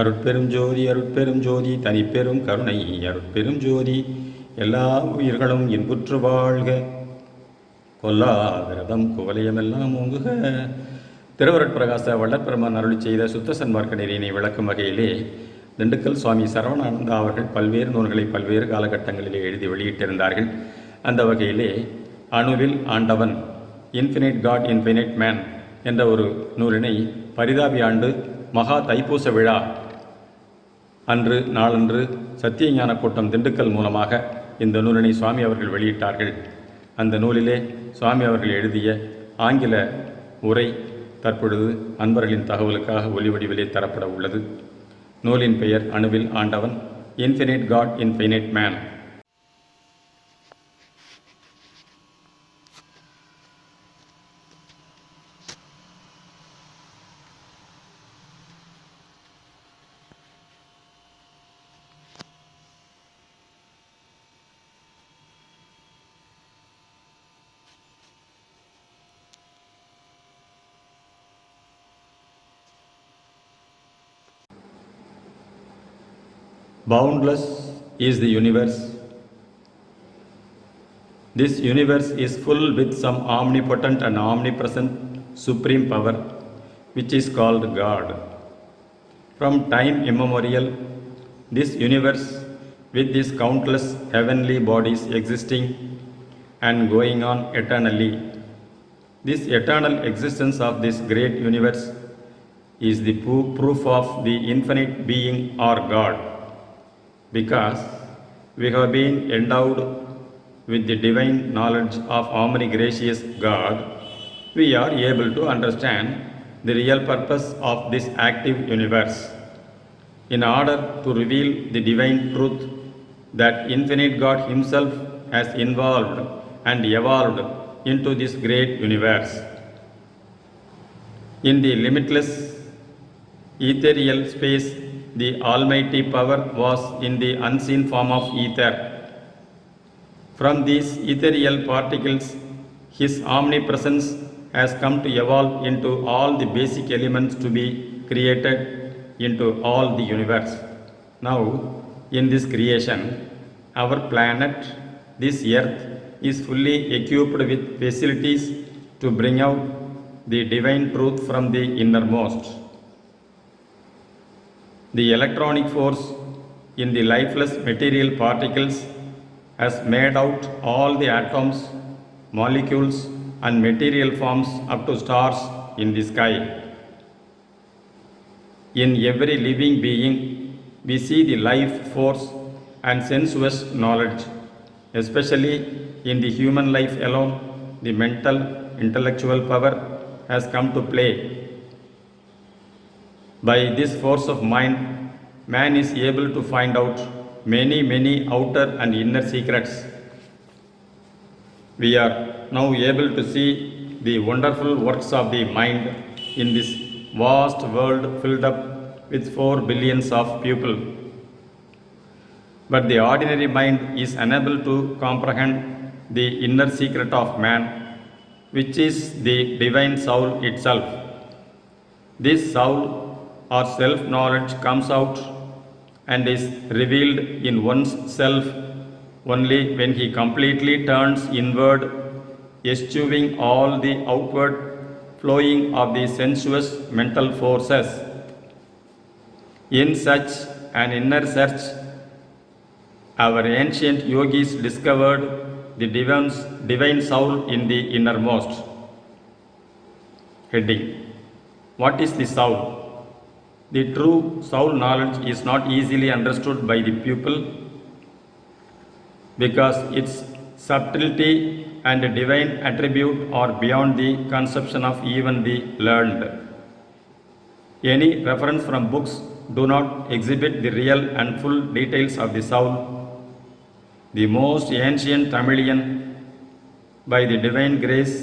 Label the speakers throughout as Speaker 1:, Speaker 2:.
Speaker 1: அருட்பெரும் ஜோதி அருட்பெரும் ஜோதி தனிப்பெரும் கருணை அருட்பெரும் ஜோதி எல்லா உயிர்களும் இன்புற்று வாழ்க. கொல்லா விரதம் குவலயமெல்லாம் ஓங்குக. திருவருட்பிரகாச வள்ளற்பெருமான் அருளி செய்த சுத்த சன்மார்க்க நெறியினை விளக்கும் வகையிலே திண்டுக்கல் சுவாமி சரவணானந்தா அவர்கள் பல்வேறு நூல்களை பல்வேறு காலகட்டங்களிலே எழுதி வெளியிட்டிருந்தார்கள். அந்த வகையிலே அணுவில் ஆண்டவன், இன்ஃபினைட் காட் இன்ஃபினைட் மேன் என்ற ஒரு நூலினை பரிதாபி ஆண்டு மகா தைப்பூச விழா அன்று நாளன்று சத்தியஞான கூட்டம் திண்டுக்கல் மூலமாக இந்த நூலினை சுவாமி அவர்கள் வெளியிட்டார்கள். அந்த நூலிலே சுவாமி அவர்கள் எழுதிய ஆங்கில உரை தற்பொழுது அன்பர்களின் தகவலுக்காக ஒலி வடிவிலே தரப்பட உள்ளது. நூலின் பெயர் அணுவில் ஆண்டவன், infinite god infinite man. Boundless is the universe. This universe is full with some omnipotent and omnipresent supreme power, which is called God. From time immemorial, this universe, with these countless heavenly bodies existing and going on eternally, this eternal existence of this great universe is the proof of the infinite being or God. Because we have been endowed with the divine knowledge of omnigracious God, we are able to understand the real purpose of this active universe. In order to reveal the divine truth that infinite God Himself has involved and evolved into this great universe. In the limitless ethereal space, the almighty power was in the unseen form of ether. From these ethereal particles, His omnipresence has come to evolve into all the basic elements to be created into all the universe. Now, in this creation, our planet, this earth, is fully equipped with facilities to bring out the divine truth from the innermost. The electronic force in the lifeless material particles has made out all the atoms, molecules and material forms up to stars in the sky. In every living being, we see the life force and sensuous knowledge. Especially in the human life alone, the mental, intellectual power has come to play. By this force of mind, man is able to find out many outer and inner secrets. We are now able to see the wonderful works of the mind in this vast world filled up with 4 billions of people. But the ordinary mind is unable to comprehend the inner secret of man, which is the divine soul itself. This soul or self-knowledge comes out and is revealed in one's self only when he completely turns inward, eschewing all the outward flowing of the sensuous mental forces. In such an inner search, our ancient yogis discovered the divine soul in the innermost. Heading: What is the soul? The true soul knowledge is not easily understood by the pupil because its subtlety and divine attribute are beyond the conception of even the learned. Any reference from books do not exhibit the real and full details of the soul. The most ancient Tamilian, by the divine grace,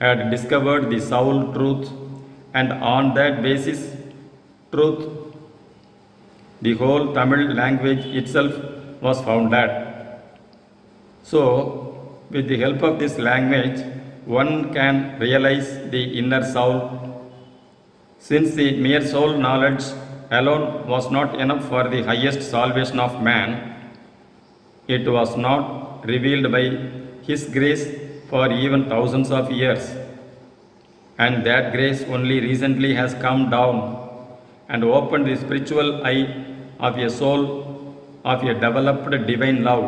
Speaker 1: had discovered the soul truth, and on that basis, truth, the whole Tamil language itself was founded. So, with the help of this language, one can realize the inner soul. Since the mere soul knowledge alone was not enough for the highest salvation of man. It was not revealed by His grace for even thousands of years, and that grace only recently has come down and opened the spiritual eye of a soul of a developed divine love.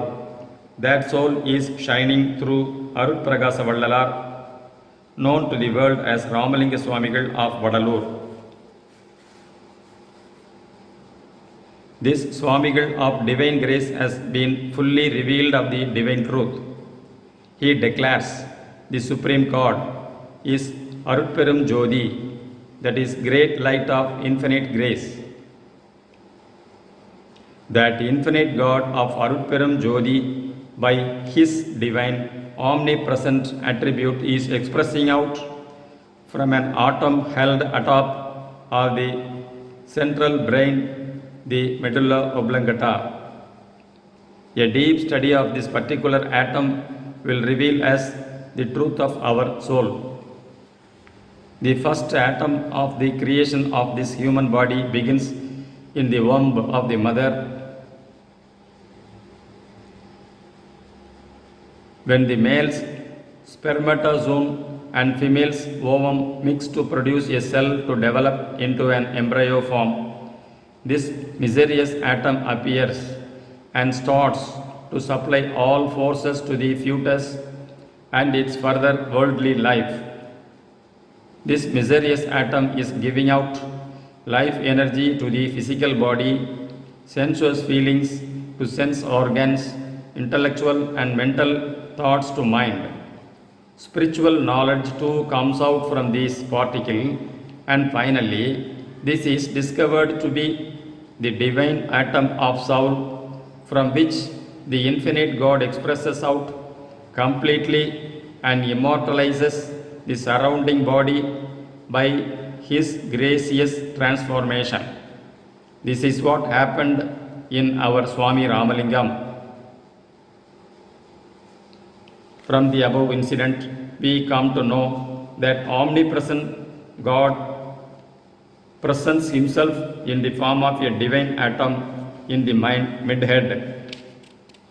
Speaker 1: That soul is shining through Arut Pragasa Vallalar, known to the world as Ramalinga Swamigal of Vadalur. This Swamigal of divine grace has been fully revealed of the divine truth. He declares the Supreme God is Arutperum Jodi, that is great light of infinite grace. That infinite God of Arutperum Jodi, by His divine omnipresent attribute, is expressing out from an atom held atop of the central brain, the medulla oblongata. A deep study of this particular atom will reveal us the truth of our soul. The first atom of the creation of this human body begins in the womb of the mother, when the male's spermatozoon and female's ovum mix to produce a cell to develop into an embryo form. This mysterious atom appears and starts to supply all forces to the fetus and its further worldly life. This mysterious atom is giving out life energy to the physical body, sensuous feelings to sense organs, intellectual and mental thoughts to mind. Spiritual knowledge too comes out from this particle, and finally, this is discovered to be the divine atom of soul, from which the infinite God expresses out completely and immortalizes the surrounding body by His gracious transformation. This is what happened in our Swami Ramalingam. From the above incident, we come to know that omnipresent God presents Himself in the form of a divine atom in the mind mid-head.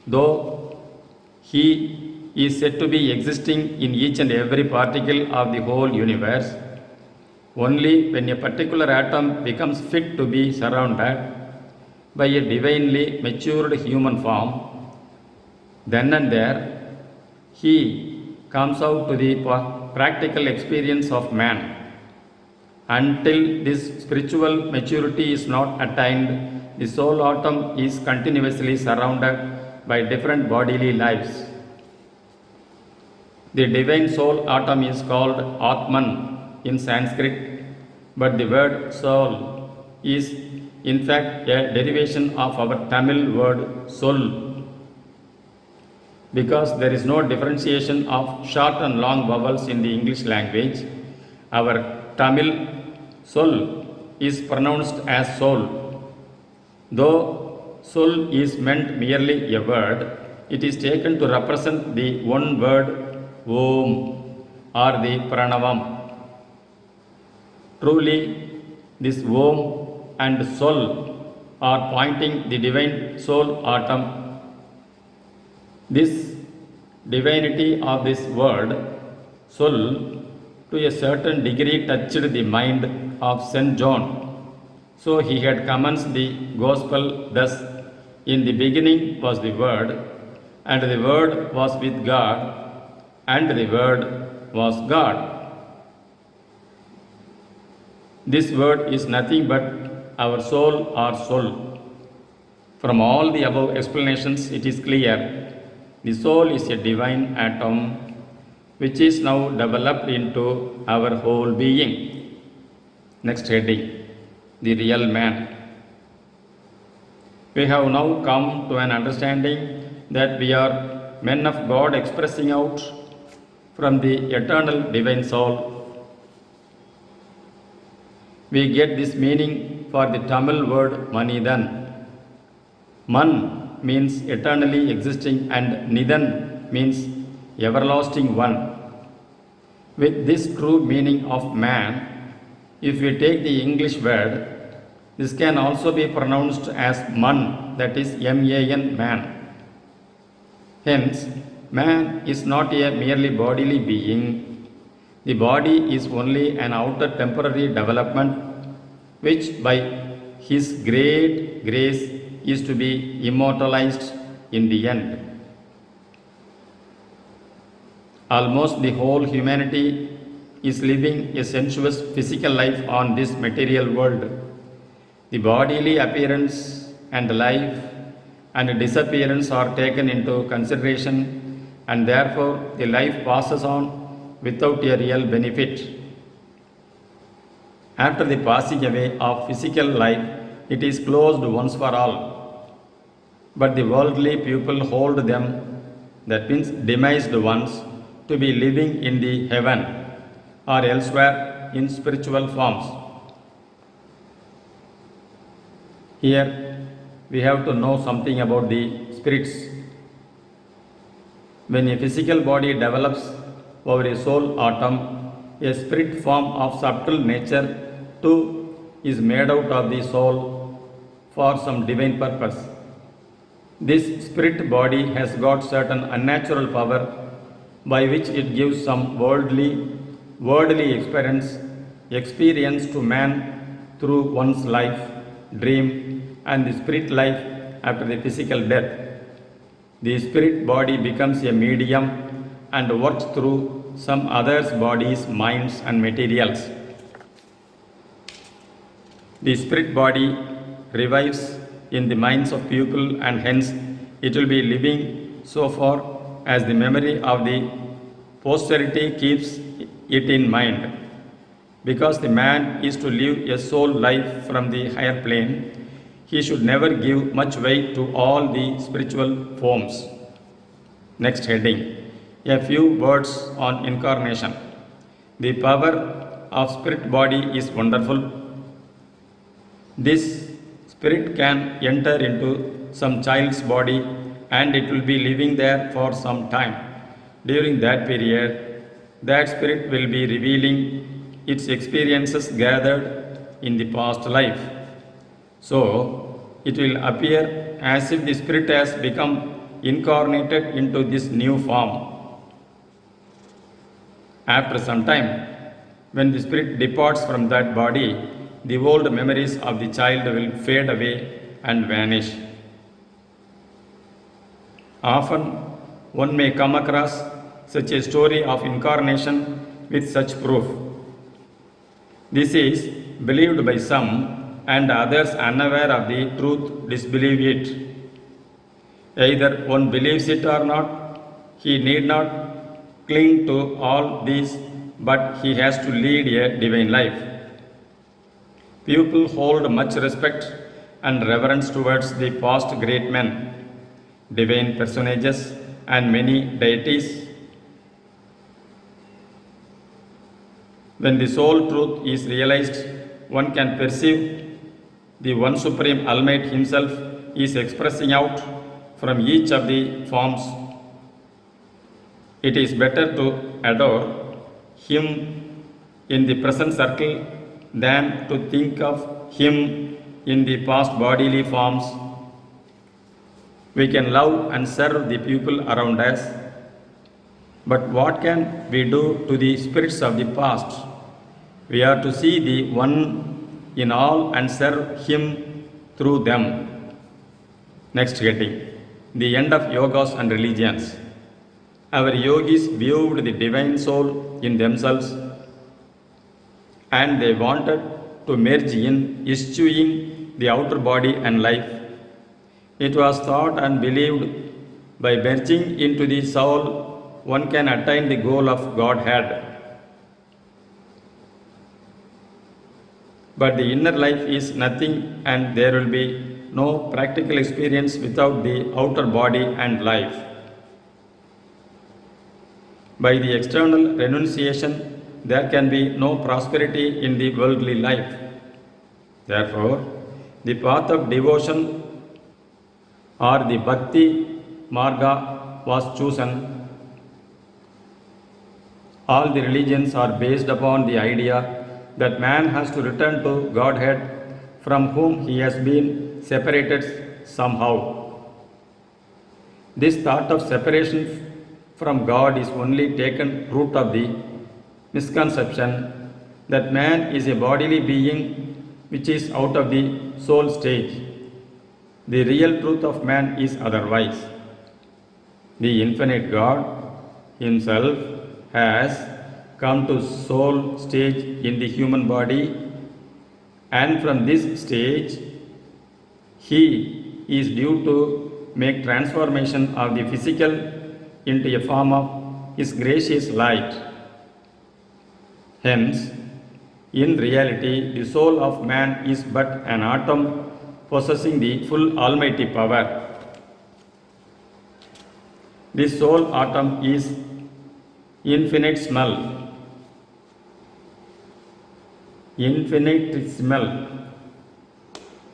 Speaker 1: Though He is said to be existing in each and every particle of the whole universe, only when a particular atom becomes fit to be surrounded by a divinely matured human form, then and there He comes out to the practical experience of man. Until this spiritual maturity is not attained, the soul atom is continuously surrounded by different bodily lives. The divine soul atom is called Atman in Sanskrit, but the word soul is in fact a derivation of our Tamil word sol. Because there is no differentiation of short and long vowels in the English language, our Tamil sol is pronounced as soul. Though soul is meant merely a word, it is taken to represent the one word Om or the Pranavam. Truly, this Om and soul are pointing the divine soul atom. This divinity of this word, soul, to a certain degree touched the mind of St. John. So he had commenced the Gospel thus: in the beginning was the Word, and the Word was with God, and the Word was God. This word is nothing but our soul or soul. From all the above explanations, it is clear the soul is a divine atom which is now developed into our whole being. Next heading, the real man. We have now come to an understanding that we are men of God expressing out from the eternal divine soul. We get this meaning for the Tamil word Manidan. Man means eternally existing and Nidan means everlasting one. With this true meaning of man, if we take the English word This can also be pronounced as man, that is man, man. Hence, man is not a merely bodily being. The body is only an outer temporary development which by his great grace is to be immortalized in the end. Almost the whole humanity is living a sensuous physical life on this material world. The bodily appearance and life and disappearance are taken into consideration, and therefore the life passes on without a real benefit. After the passing away of physical life, it is closed once for all. But the worldly people hold them, that means demised ones, to be living in the heaven or elsewhere in spiritual forms. Here we have to know something about the spirits. When a physical body develops over a soul atom, a spirit form of subtle nature too is made out of the soul for some divine purpose. This spirit body has got certain unnatural power by which it gives some worldly experience to man through one's life, dream, and the spirit life after the physical death. The spirit body becomes a medium and works through some others' bodies, minds, and materials. The spirit body revives in the minds of people, and hence it will be living so far as the memory of the posterity keeps it in mind. Because the man is to live a soul life from the higher plane, he should never give much weight to all the spiritual forms. Next heading, a few words on incarnation. The power of spirit body is wonderful. This spirit can enter into some child's body and it will be living there for some time. During that period, that spirit will be revealing its experiences gathered in the past life. So, it will appear as if the spirit has become incarnated into this new form. After some time, when the spirit departs from that body, the old memories of the child will fade away and vanish. Often, one may come across such a story of incarnation with such proof. This is believed by some, and others unaware of the truth disbelieve it. Either one believes it or not, he need not cling to all these, but he has to lead a divine life. People hold much respect and reverence towards the past great men, divine personages, and many deities. When the soul truth is realized, one can perceive the one supreme Almighty himself is expressing out from each of the forms. It is better to adore him in the present circle than to think of him in the past bodily forms. We can love and serve the people around us, but what can we do to the spirits of the past? We are to see the one in all and serve him through them. Next heading, the end of yogas and religions. Our yogis viewed the divine soul in themselves, and they wanted to merge in eschewing the outer body and life. It was thought and believed by merging into the soul one can attain the goal of Godhead. But the inner life is nothing, and there will be no practical experience without the outer body and life. By the external renunciation, there can be no prosperity in the worldly life. Therefore, the path of devotion or the bhakti marga was chosen. All the religions are based upon the idea that man has to return to Godhead from whom he has been separated somehow. This thought of separation from God is only taken root of the misconception that man is a bodily being which is out of the soul stage. The real truth of man is otherwise. The infinite God himself has come to soul stage in the human body, and from this stage he is due to make transformation of the physical into a form of his gracious light. Hence, in reality, the soul of man is but an atom possessing the full almighty power. This soul atom is infinitesimal.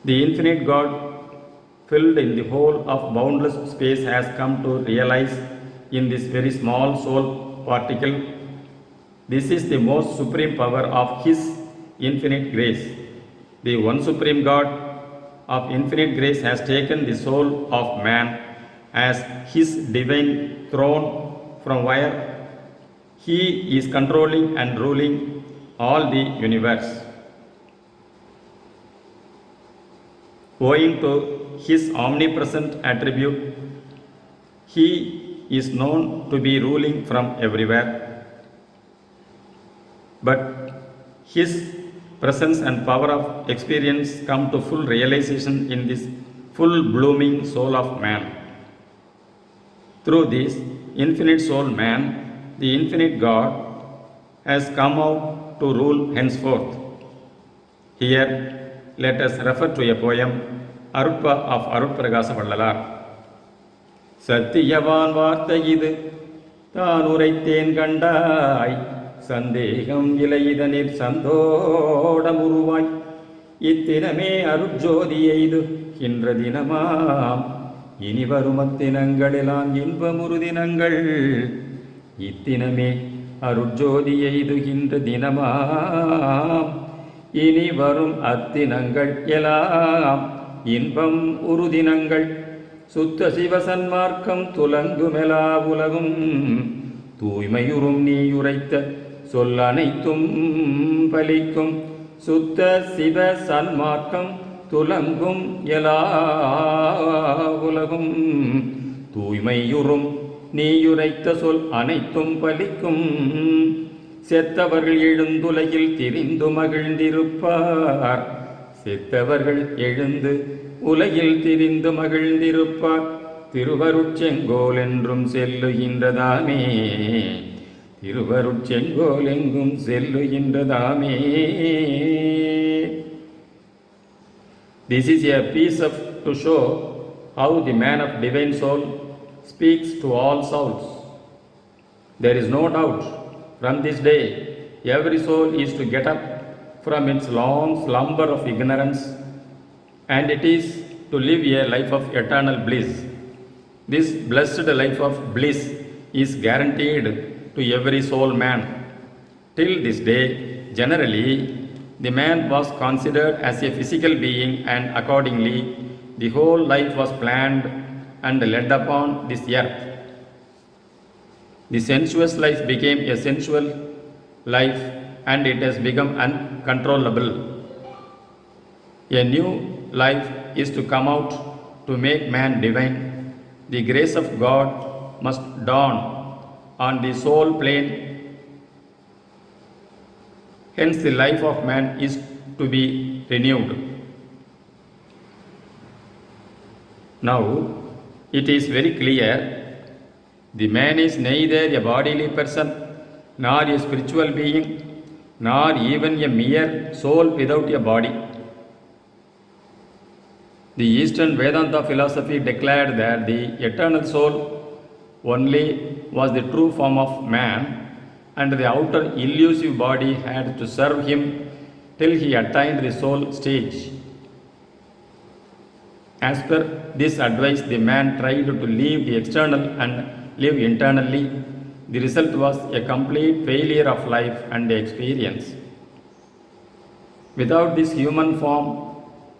Speaker 1: The infinite God, filled in the whole of boundless space, has come to realize in this very small soul particle. This is the most supreme power of His infinite grace. The one supreme God of infinite grace has taken the soul of man as His divine throne, from where He is controlling and ruling all the universe. Owing to His omnipresent attribute, He is known to be ruling from everywhere. But His presence and power of experience come to full realization in this full blooming soul of man. Through this infinite soul man, the infinite God has come out to rule henceforth. Here, let us refer to a poem, Arutpa of Arutpragasa Vallalar. Satyavan வார்த்தை இது தான் உரைத்தேன் கண்டாய், சந்தேகம் இலை இதனிற் சந்தோடம் உருவாய், இத்தினமே அருட்ஜோதி எய்து இன்ற தினமாம், இனி வரும் அத்தினங்களெல்லாம் இன்பமுறு தினங்கள், இத்தினமே அருட்ஜோதி எய்துகின்ற தினமாம், இனி வரும் அத்தினங்கள் எல்லாம் இன்பம் உறுதினங்கள், சுத்த சிவசன்மார்க்கம் துலங்குமெலா உலகும், தூய்மையுறும் நீயுரைத்த சொல் அனைத்தும் பலிக்கும், சுத்த சிவ சன்மார்க்கம் துலங்கும் எலா உலகும், தூய்மையுறும் நீயுரைத்த சொல் அனைத்தும் பலிக்கும், செத்தவர்கள் எழுந்துலகில் திரிந்து மகிழ்ந்திருப்பார், செத்தவர்கள் எழுந்து உலகில் திரிந்து மகிழ்ந்திருப்பார், திருவருட்செங்கோல் என்றும் செல்லுகின்றதாமே, திருவருட்செங்கோல் எங்கும் செல்லுகின்றதாமே. This is a piece of to show how the man of divine soul speaks to all souls. There is no doubt, from this day every soul is to get up from its long slumber of ignorance, and it is to live a life of eternal bliss. This blessed life of bliss is guaranteed to every soul man. Till this day, generally, the man was considered as a physical being, and accordingly, the whole life was planned and led upon this earth. The sensuous life became a sensual life, and it has become uncontrollable. A new life is to come out to make man divine. The grace of God must dawn on the soul plane. Hence, the life of man is to be renewed. Now, it is very clear, the man is neither a bodily person, nor a spiritual being, nor even a mere soul without a body. The Eastern Vedanta philosophy declared that the eternal soul only was the true form of man, and the outer illusive body had to serve him till he attained the soul stage. As per this advice, the man tried to leave the external and live internally. The result was a complete failure of life and experience. Without this human form,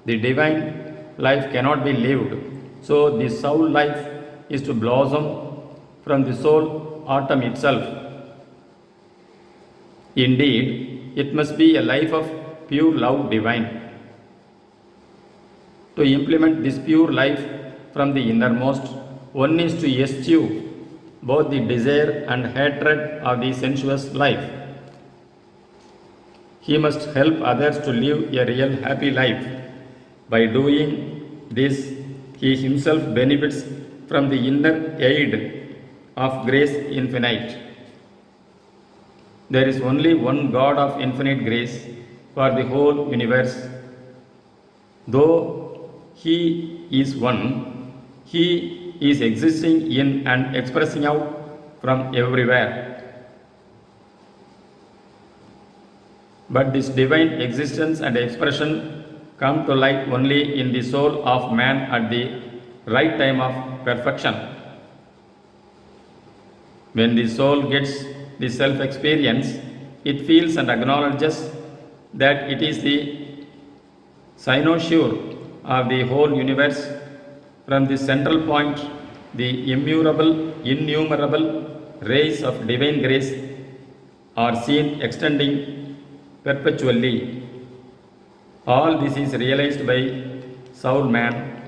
Speaker 1: The divine life cannot be lived. So the soul life is to blossom from the soul atom itself. Indeed, it must be a life of pure love divine. To implement this pure life from the innermost, one is to eschew both the desire and hatred of the sensuous life. He must help others to live a real happy life. By doing this, he himself benefits from the inner aid of grace infinite. There is only one God of infinite grace for the whole universe. Though He is one, He is existing in and expressing out from everywhere. But this divine existence and expression come to light only in the soul of man at the right time of perfection. When the soul gets the self-experience, it feels and acknowledges that it is the cynosure of the whole universe. From the central point, the innumerable rays of divine grace are seen extending perpetually. All this is realized by soul man.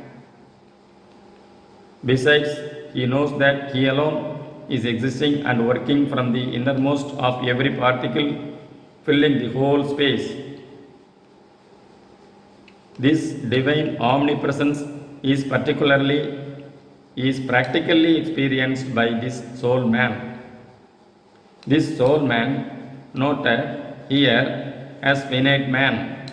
Speaker 1: Besides, he knows that he alone is existing and working from the innermost of every particle, filling the whole space. This divine omnipresence is practically experienced by this soul man. This soul man, noted here as finite man.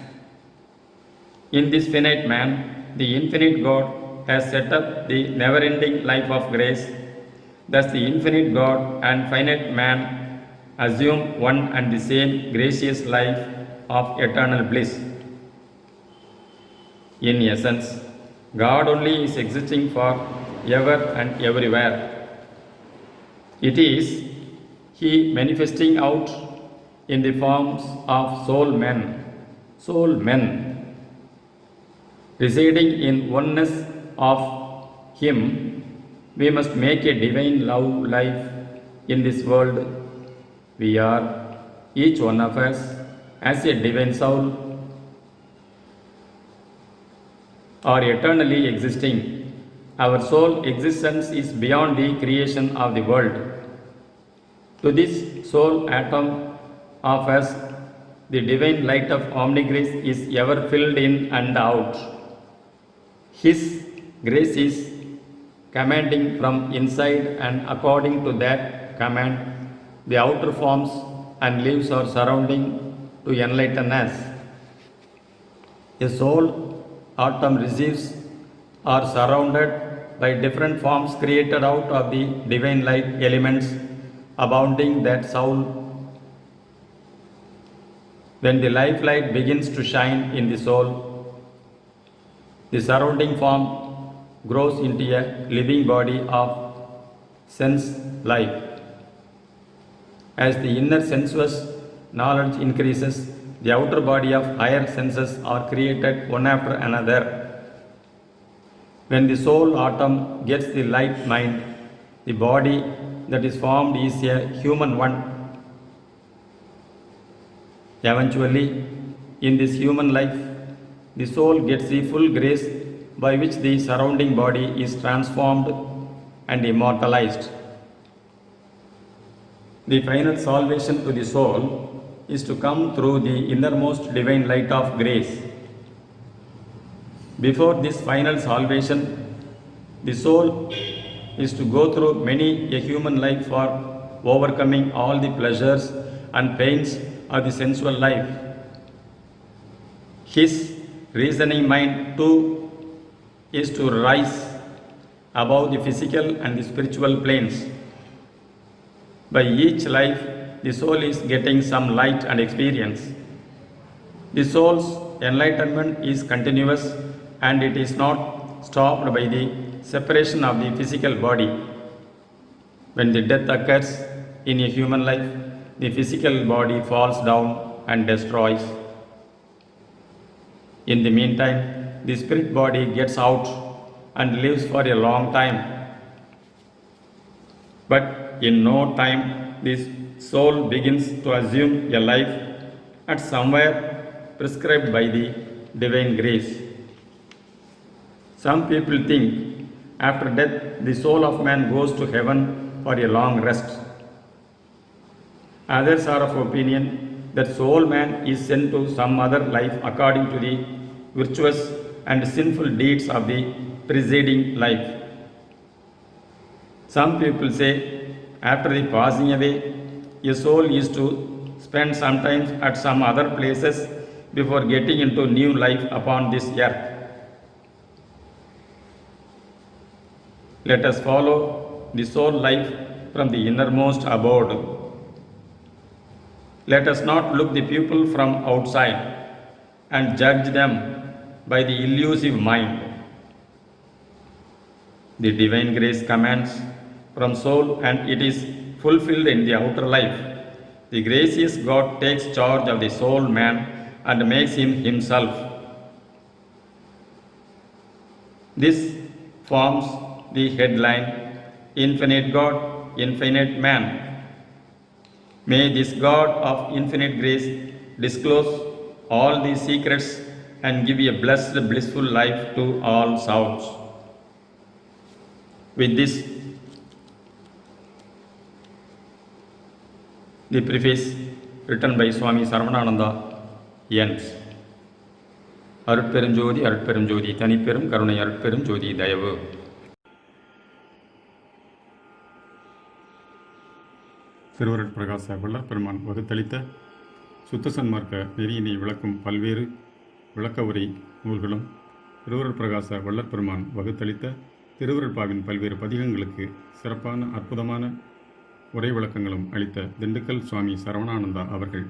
Speaker 1: In this finite man, the infinite God has set up the never-ending life of grace. Thus, the infinite God and finite man assume one and the same gracious life of eternal bliss. In essence, God only is existing for ever and everywhere. It is He manifesting out in the forms of soul men, residing in oneness of Him. We must make a divine love life in this world. We are, each one of us, as a divine soul, are eternally existing. Our soul existence is beyond the creation of the world. To this soul atom of us, the divine light of omnigrace is ever filled in and out. His grace is commanding from inside, and according to that command, the outer forms and leaves are surrounding to enlighten us. A soul atom receives are surrounded by different forms created out of the divine light elements abounding that soul. When the life light begins to shine in the soul, the surrounding form grows into a living body of sense life. As the inner sensuous knowledge increases, the outer body of higher senses are created one after another. When the soul atom gets the light mind, the body that is formed is a human one. Eventually, in this human life, the soul gets the full grace by which the surrounding body is transformed and immortalized. The final salvation to the soul is to come through the innermost divine light of grace. Before this final salvation, the soul is to go through many a human life for overcoming all the pleasures and pains of the sensual life. His reasoning mind too is to rise above the physical and the spiritual planes. By each life, the soul is getting some light and experience. The soul's enlightenment is continuous, and it is not stopped by the separation of the physical body. When the death occurs in a human life, the physical body falls down and destroys. In the meantime, the spirit body gets out and lives for a long time. But in no time, this soul begins to assume a life at somewhere prescribed by the divine grace. Some people think after death the soul of man goes to heaven for a long rest. Others are of opinion that soul man is sent to some other life according to the virtuous and sinful deeds of the preceding life. Some people say after the passing away, a soul is to spend some time at some other places before getting into new life upon this earth. Let us follow the soul life from the innermost abode. Let us not look the people from outside and judge them by the illusive mind. The divine grace commands from soul and it is fulfilled in the outer life. The gracious God takes charge of the soul man and makes him himself. This forms the headline, Infinite God, Infinite Man. May this God of infinite grace disclose all these secrets and give a blessed, blissful life to all souls. With this, the preface written by Swami Sarvanananda ends. அருட்பெரும் ஜோதி அருட்பெரும் ஜோதி தனிப்பெரும் கருணை அருட்பெரும் ஜோதி தயவு.
Speaker 2: திருவருட் பிரகாச வள்ளற் பெருமான் வகுத்தளித்த சுத்த சன்மார்க்க நெறியினை விளக்கும் பல்வேறு விளக்க உரை நூல்களும் திருவருட் பிரகாச வள்ளற் பெருமான் வகுத்தளித்த திருவருட்பாவின் பல்வேறு பதிகங்களுக்கு சிறப்பான அற்புதமான உரை விளக்கங்களும் அளித்த திண்டுக்கல் சுவாமி சரவணானந்தா அவர்கள்